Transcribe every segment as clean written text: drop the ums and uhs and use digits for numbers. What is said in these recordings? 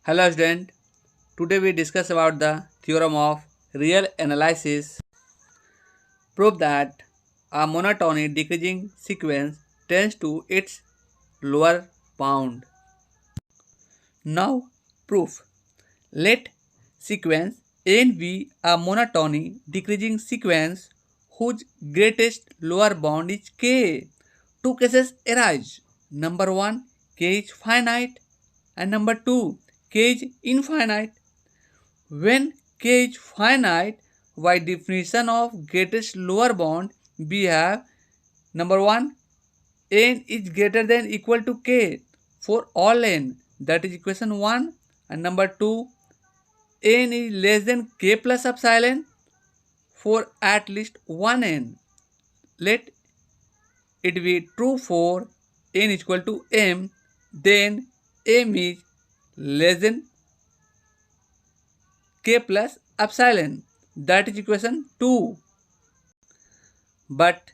Hello student, today we discuss about the theorem of real analysis. Prove that a monotony decreasing sequence tends to its lower bound. Now proof. Let sequence n be a monotony decreasing sequence whose greatest lower bound is k. Two cases arise. Number 1, k is finite, and number 2, k is infinite. When k is finite, by definition of greatest lower bound, we have number 1, n is greater than equal to k for all n, that is equation 1, and number 2, n is less than k plus epsilon for at least one n. Let it be true for n is equal to m, then m is less than k plus epsilon, that is equation 2. But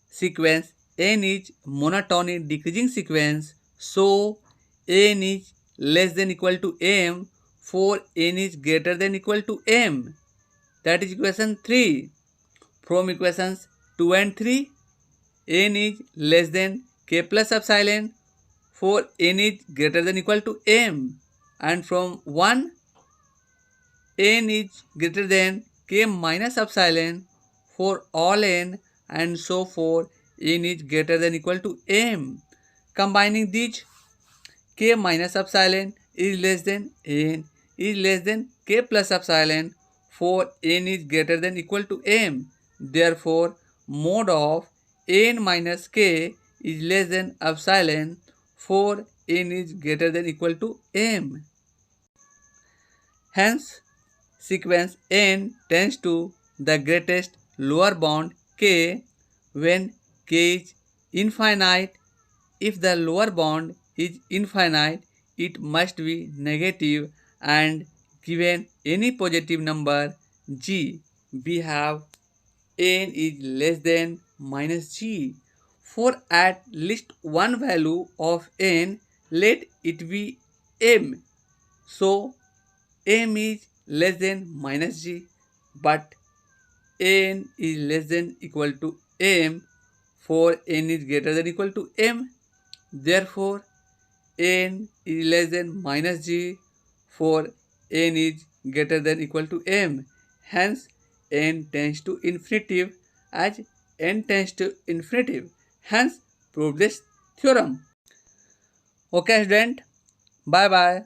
sequence n is monotonic decreasing sequence, so n is less than equal to m for n is greater than equal to m, that is equation 3. From equations 2 and 3, n is less than k plus epsilon for n is greater than equal to m, and from 1, n is greater than k minus epsilon for all n, and so for n is greater than equal to m. Combining these, k minus epsilon is less than n is less than k plus epsilon for n is greater than equal to m. Therefore, mod of n minus k is less than epsilon for n is greater than equal to m. Hence, sequence n tends to the greatest lower bound k when k is infinite. If the lower bound is infinite, it must be negative, and given any positive number g, we have n is less than minus g. For at least one value of n, let it be m. So m is less than minus g, but n is less than equal to m for n is greater than equal to m. Therefore, n is less than minus g for n is greater than equal to m. Hence, n tends to infinitive as n tends to infinitive. Hence, prove this theorem. Okay, student. Bye bye.